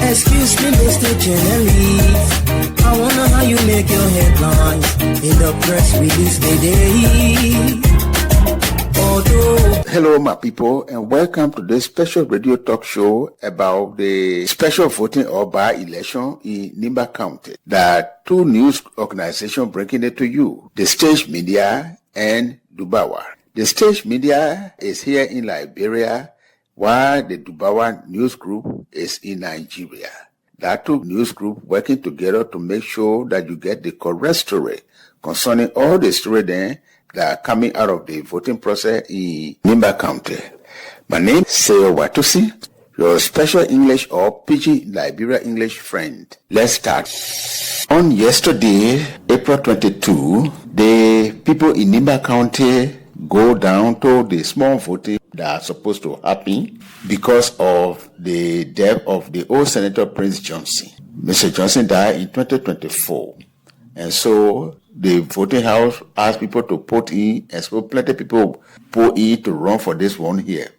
Excuse me, Mr. Journalist. I wonder how you make your headlines in the press release today. Hello, my people, and welcome to this special radio talk show about the special voting or by-election in Nimba County. There are two news organizations bringing it to you, the Stage Media and Dubawa. The Stage Media is here in Liberia, while the Dubawa News Group is in Nigeria. There are two news groups working together to make sure that you get the correct story concerning all the stories there that are coming out of the voting process in Nimba County. My name is Seyo Watusi, your special English or PG Liberia English friend. Let's start. On yesterday, April 22, the people in Nimba County go down to the small voting that are supposed to happen because of the death of the old Senator Prince Johnson. Mr. Johnson died in 2024. And so the voting house asked people to put in, and so plenty of people put in to run for this one here.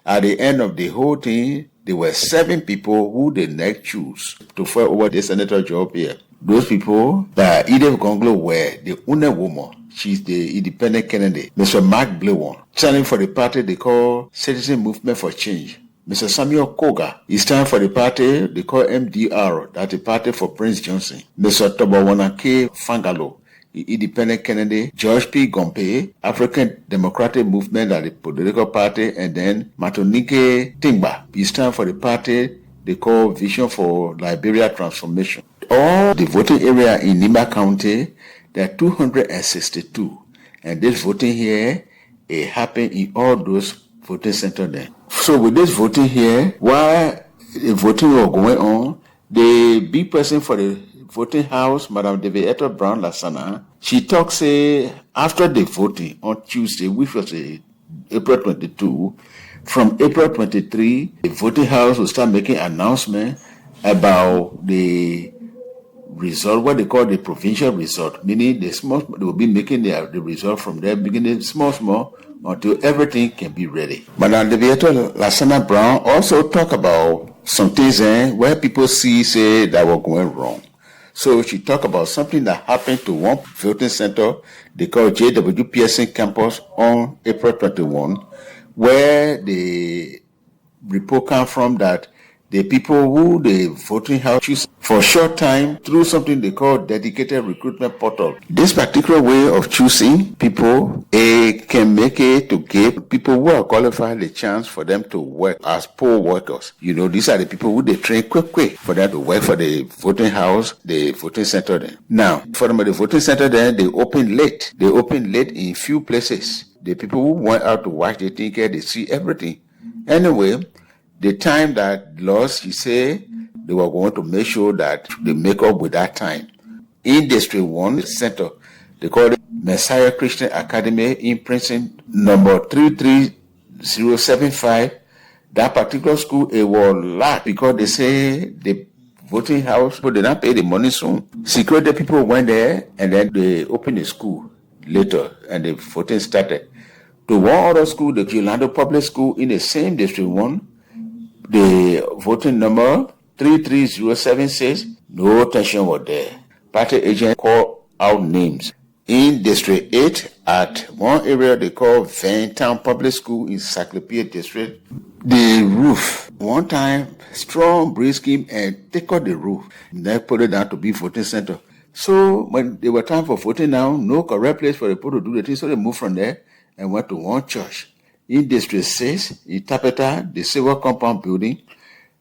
At the end of the whole thing, there were 7 people who the next choose to fight over the senator job here. Those people that Edith Gonglo were the only woman. She's the independent candidate. Mr. Mark Blewon, standing for the party they call Citizen Movement for Change. Mr. Samuel Koga is standing for the party they call MDR, that's the party for Prince Johnson. Mr. Tobawanake Fangalo, the independent candidate. George P. Gompe, African Democratic Movement, that's the political party. And then Matonike Timba, he stands for the party they call Vision for Liberia Transformation. All the voting area in Nimba County, there are 262. And this voting here, it happened in all those voting centers there. So with this voting here, while the voting was going on, the big person for the voting house, Madam Devietta Brown Lasana, she talks, say, after the voting on Tuesday, which was April 22, from April 23, the voting house will start making announcements about the result, what they call the provincial result, meaning they will be making the result from there, beginning small, until everything can be ready. Madam Devietta Lasana Brown also talk about some things where people say that were going wrong. So she talked about something that happened to one voting center they call J.W. Pearson campus on April 21, where the report came from that the people who the voting house choose for a short time through something they call dedicated recruitment portal. This particular way of choosing people, it can make it to give people who are qualified the chance for them to work as poll workers. You know, these are the people who they train quick for them to work for the voting house, the voting center then. Now, for them at the voting center then, they open late. They open late in few places. The people who went out to watch, they think they see everything. Anyway, the time that lost, he said they were going to make sure that they make up with that time. In District 1 Center, they call it Messiah Christian Academy in Princeton, number 33075. That particular school, it was locked because they say the voting house, but they not pay the money soon. Security people went there and then they opened the school later and the voting started. To one other school, the Orlando Public School in the same District 1, the voting number 33076, no tension was there. Party agent called out names. In District 8, at one area they call Vaintown Public School in Cyclopedia District, the roof, one time, strong breeze came and take out the roof. Then put it down to be voting center. So when they were time for voting now, no correct place for the people to do the thing, so they moved from there and went to one church. In District 6, in Tapeta, the Civil Compound Building,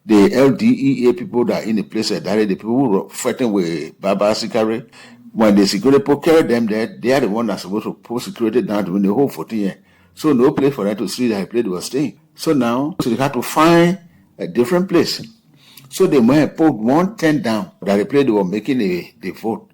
the LDEA people that are in the place that the people who were fighting with Baba Sikari, when the security people carried them there, they are the one that's supposed to put security down during the whole 14 years. So no place for them to see that place they were staying. So now, they had to find a different place. So they went and put one tent down that the place they were making the vote.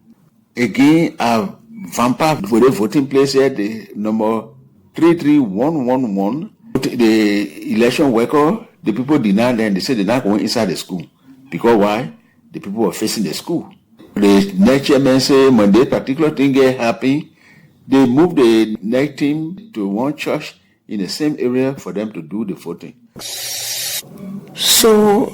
Again, a vampire for the voting place here, the number 33111, the election worker, the people denied them. They said they're not going inside the school. Because why? The people were facing the school. The next chairman said when this particular thing get happy, they moved the next team to one church in the same area for them to do the voting. So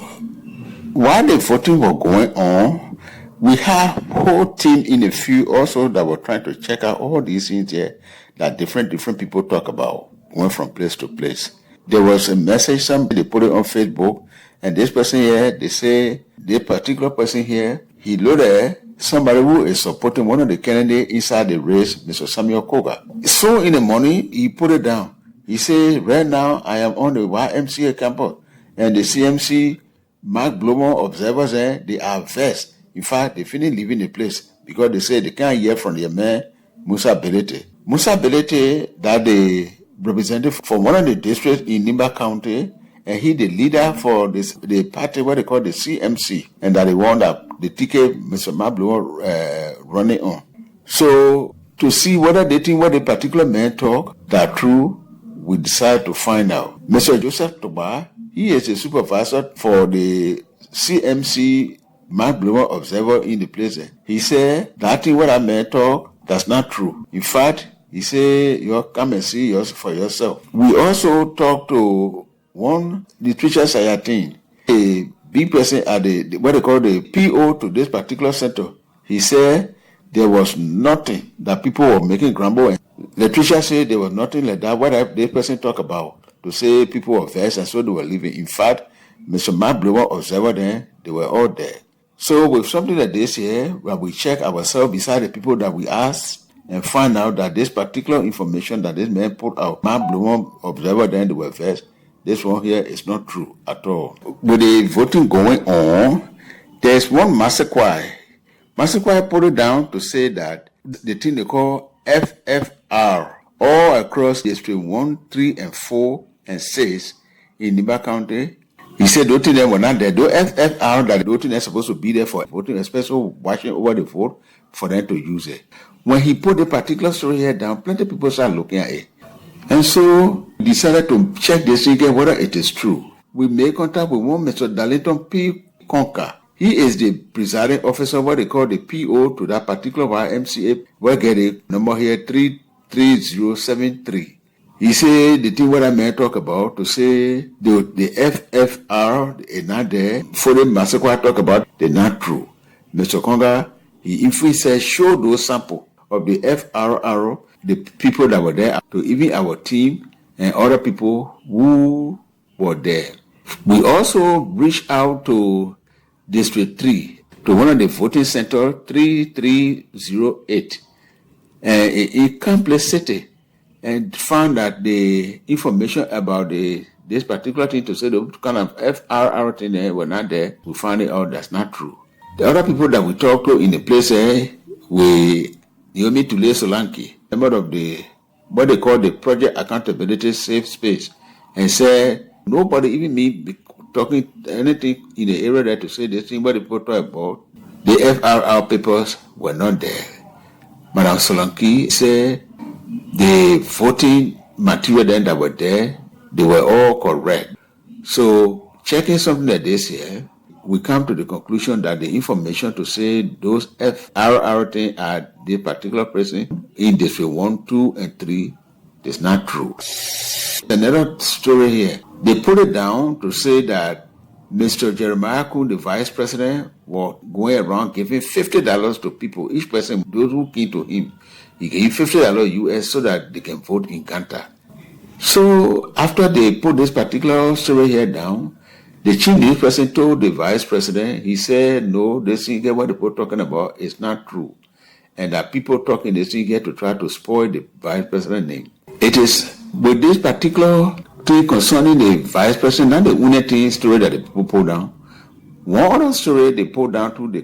while the voting was going on, we have whole team in the field also that were trying to check out all these things here that different people talk about, went from place to place. There was a message, somebody put it on Facebook, and this person here, they say, this particular person here, he loaded somebody who is supporting one of the candidates inside the race, Mr. Samuel Koga. So in the morning, he put it down. He said, right now, I am on the YMCA campus, and the CMC Mark Blomo observers there, they are vexed. In fact, they finished leaving the place because they say they can't hear from their man, Musa Belete. Musa Belete, that the representative from one of the districts in Nimba County, and he the leader for the party, what they call the CMC, and that they won that the ticket Mr. Mark Blomo running on. So, to see whether they think what the particular man talk that true, we decide to find out. Mr. Joseph Toba, he is a supervisor for the CMC Mark Blomo Observer in the place. He said that thing what I may talk, that's not true. In fact, he said you come and see yours for yourself. We also talked to one literature Sayatin, a big person at the what they call the PO to this particular center. He said there was nothing that people were making grumble. And literature said there was nothing like that. What this person talk about to say people were vexed and so they were leaving. In fact, Mr. Mark Blomo Observer then, they were all there. So with something like this here, where we check ourselves beside the people that we asked and find out that this particular information that this man put out, Mark Blomo Observer then, they were vexed, this one here is not true at all. With the voting going on, there's one Master Choir. Master Choir put it down to say that the thing they call FFR all across District 1, 3, and 4, and 6 in Nimba County. He said those things were not there. Those FFR that those things are supposed to be there for voting, especially watching over the vote for them to use it. When he put the particular story here down, plenty of people started looking at it. And so we decided to check this again whether it is true. We made contact with one Mr. Darlington P. Conker. He is the presiding officer, what they call the PO to that particular YMCA. We'll get a number here, 33073. He said the thing what I may talk about to say the FFR is not there. For the massacre talk about, they're not true. Mr. Conga, he said show those samples of the FRR, the people that were there, to even our team and other people who were there. We also reached out to District 3, to one of the voting center 3308 in Complex City, and found that the information about this particular thing to say the kind of FRR thing there were not there. We found it out that's not true. The other people that we talked to in the place we Naomi Tule Solanki, member of what they call the Project Accountability Safe Space, and said nobody, even me, talking anything in the area there to say this thing, what the people talk about, the FRR papers were not there. Madam Solanki said the voting material then that were there, they were all correct. So checking something like this here, we come to the conclusion that the information to say those FRR things are the particular person in District 1, 2, and 3 is not true. Another story here, they put it down to say that Mr. Jeremiah Kuhn, the vice president, was going around giving $50 to people, each person, those who came to him. He gave $50 US so that they can vote in Ganta. So after they put this particular story here down, the chief news person told the vice president, he said, no, this thing here, what the people talking about is not true. And that people talking this thing here to try to spoil the vice president name. It is with this particular thing concerning the vice president, not the only thing story that the people pulled down. One other story they pulled down to the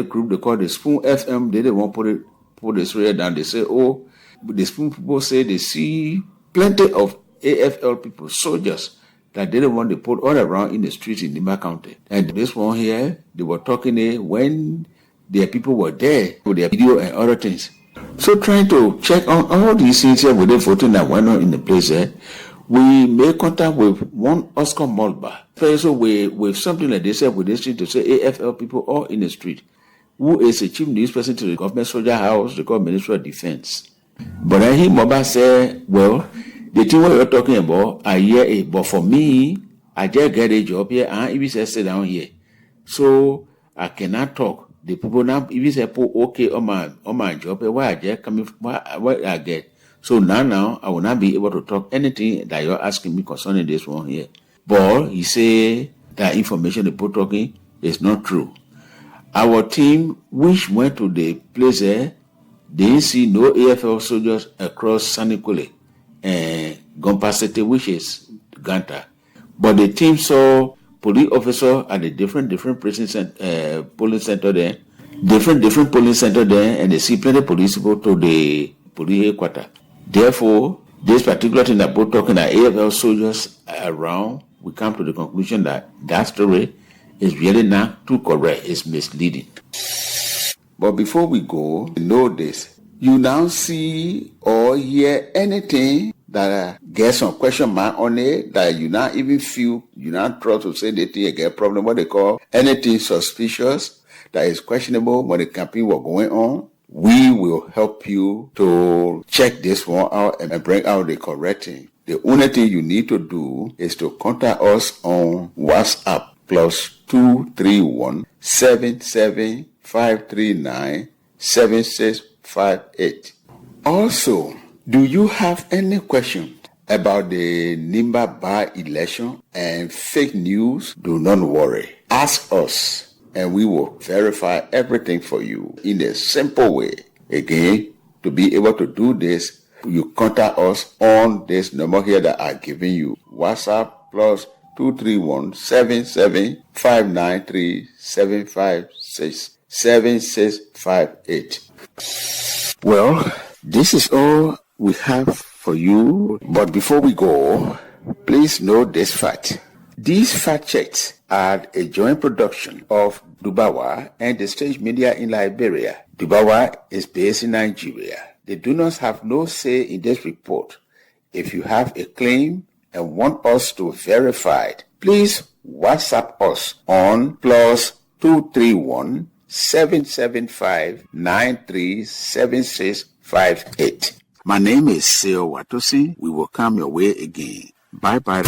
group they call the Spoon FM, they didn't want to put the story down. They say, oh, the Spoon people say they see plenty of AFL people, soldiers, that they didn't want to put all around in the streets in Nimba County. And this one here, they were talking when their people were there with their video and other things. So trying to check on all these things here with the voting that went on in the place there, we made contact with one Oscar Mulba. So with something like this, with this thing to say AFL people all in the street, who is a chief news person to the government soldier house, the government Ministry of Defense. But then he Mulba said, well, the thing what you're talking about, I hear it, but for me, I just get a job here, and if he says sit down here, So I cannot talk. The people now, if you say, okay, on my job, why I get coming, why I get. So now, I will not be able to talk anything that you're asking me concerning this one here. But he say that information the people talking is not true. Our team, which went to the place there, they didn't see no AFL soldiers across Sanikule and Gompasete, which is Ganta. But the team saw police officer at the different polling center there, different polling center there, and they see plenty police people to the police headquarters. Therefore, this particular thing that both talking that AFL soldiers around, we come to the conclusion that story is really not too correct. It's misleading. But before we go, know this. You now see or hear anything that gets some question mark on it, that you not even feel, you not trust to say anything, you get a problem, what they call anything suspicious that is questionable when the campaign was going on, we will help you to check this one out and bring out the correct thing. The only thing you need to do is to contact us on WhatsApp +231 77539 7658. Also, do you have any question about the Nimba by-election and fake news? Do not worry. Ask us and we will verify everything for you in a simple way. Again, to be able to do this, you contact us on this number here that I'm giving you. WhatsApp +231 77593 7658. Well, this is all we have for you. But before we go, please note this fact. These fact checks are a joint production of Dubawa and the Stage Media in Liberia. Dubawa is based in Nigeria. The donors have no say in this report. If you have a claim and want us to verify it, please WhatsApp us on +231 775 937658. My name is Seo Watosi. We will come your way again. Bye bye.